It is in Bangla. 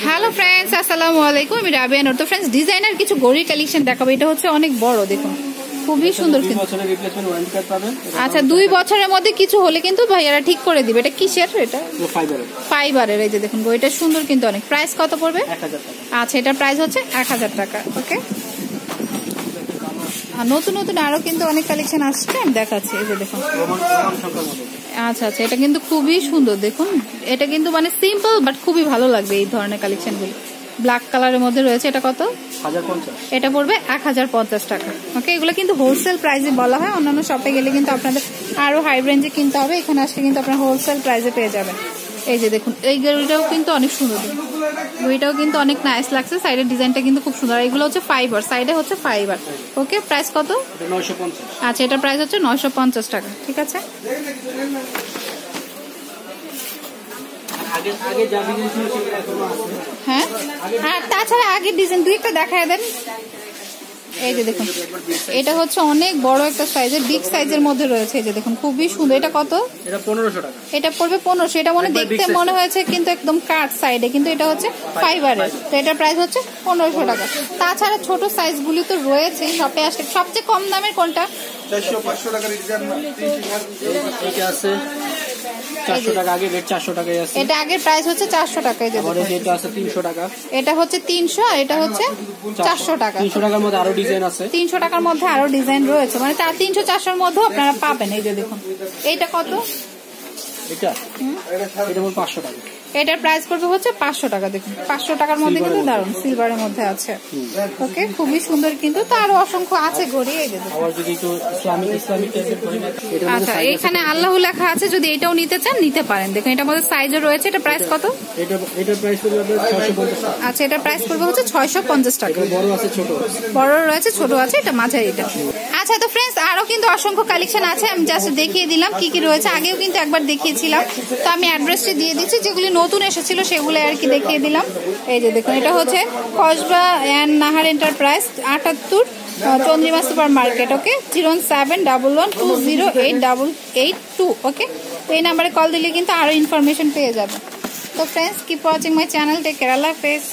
হ্যালো ফ্রেন্ডস, আসসালামু আলাইকুম। আমি রাবিয়া নূর। তো ফ্রেন্ডস, ডিজাইনার কিছু ঘড়ির কালেকশন দেখাবো। এটা হচ্ছে অনেক বড়, দেখুন খুবই সুন্দর কিন্তু। আচ্ছা, 2 বছরের মধ্যে কিছু হলে কিন্তু ভাইয়ারা ঠিক করে দিবে। এটা কিসের? এটা ফাইবারের। এই যে দেখুন, ঘড়িটা সুন্দর কিন্তু অনেক। প্রাইস কত পড়বে? 1000 টাকা। আচ্ছা, এটার প্রাইস হচ্ছে 1000 টাকা। ওকে, আর নতুন নতুন আরো কিন্তু অনেক কালেকশন আসছে, আমি দেখাচ্ছি। এই যে দেখুন, আচ্ছা আচ্ছা, এটা কিন্তু খুবই সুন্দর। দেখুন, এটা কিন্তু মানে সিম্পল বাট খুবই ভালো লাগবে এই ধরনের কালেকশন গুলো। ব্ল্যাক কালারের মধ্যে রয়েছে। এটা কত? 1050। এটা পড়বে 1050 টাকা। ওকে, এগুলো কিন্তু হোলসেল প্রাইসে বলা হয়। অন্যান্য শপে গেলে কিন্তু আপনাদের আরো হাই রেঞ্জে কিনতে হবে। এখানে আসলে কিন্তু আপনারা হোলসেল প্রাইসে পেয়ে যাবেন। এই যে দেখুন, এই ঘড়িটাও কিন্তু অনেক সুন্দর। ঘড়িটাও কিন্তু অনেক নাইস লাগছে। সাইডের ডিজাইনটা কিন্তু খুব সুন্দর। এগুলো হচ্ছে ফাইবার, সাইডে হচ্ছে ফাইবার। ওকে, প্রাইস কত? 950। আচ্ছা, এটা প্রাইস হচ্ছে 950 টাকা। ঠিক আছে, হ্যাঁ। আর তাছাড়া আগের ডিজাইন 2-1টা দেখায় দেন। এই যে দেখুন, এটা হচ্ছে অনেক বড় একটা সাইজের, বিগ সাইজের মধ্যে রয়েছে। এই যে দেখুন, খুবই সুন্দর। এটা কত? এটা 1500 টাকা। এটা পড়বে 1500। এটা মনে দেখতে মনে হয়েছে কিন্তু একদম কাট সাইডে, কিন্তু এটা হচ্ছে ফাইবারের। তো এটার প্রাইস হচ্ছে 1500 টাকা। তাছাড়া ছোট সাইজগুলি তো রয়েছে শপে আসলে। সবচেয়ে কম দামের কোনটা? 400-500 টাকার এটা আছে 400 টাকা। আগে রেট 400 টাকায় আছে। এটা আগের প্রাইস হচ্ছে 400 টাকা। এই যে দেখুন, এটা আছে 300 টাকা। এটা হচ্ছে 300, আর এটা হচ্ছে 400 টাকা। 300 টাকার মধ্যে আরো ডিজাইন আছে। 300 টাকার মধ্যে আরো ডিজাইন রয়েছে, মানে 300-400 এর মধ্যে আপনারা পাবেন। এই যে দেখুন, এইটা কত? এটা 500 টাকা। এটার প্রাইস পড়বে হচ্ছে 500 টাকা। দেখুন, 500 টাকার মধ্যে কিন্তু দারুন সিলভারের মধ্যে আছে। ওকে, খুবই সুন্দর কিন্তু। তো আরো অসংখ্য আছে ঘড়ি। এই যে আবার যদি একটু ইসলামিক টাইপের ঘড়ি না, এটা আচ্ছা, এখানে আল্লাহ লেখা আছে। যদি এটাও নিতে চান নিতে পারেন। দেখুন, এটার মধ্যে সাইজও রয়েছে। এটা প্রাইস কত? এটার প্রাইস পড়বে 650 টাকা। আচ্ছা, এটার প্রাইস পড়বে হচ্ছে 650 টাকা। বড় আছে, ছোট আছে। বড় রয়েছে, ছোট আছে, এটা মাঝারি। এটা আচ্ছা। তো ফ্রেন্ডস, আরো কিন্তু অসংখ্য কালেকশন আছে। আমি জাস্ট দেখিয়ে দিলাম কি কি রয়েছে। আগেও কিন্তু একবার দেখিয়েছিলাম, তো আমি অ্যাড্রেসটি দিয়ে দিচ্ছি। যেগুলি নতুন এসেছিল সেগুলো আর কি দেখিয়ে দিলাম। এই যে দেখুন, এটা হচ্ছে Kasba and Nahar enterprise, 78 Chandrima super market. Okay, 07112088882। Okay, তো এই নাম্বারে কল দিলে কিন্তু আরো ইনফরমেশন পেয়ে যাবে। তো friends, keep watching my channel. Take care. আল্লাহ হাফেজ।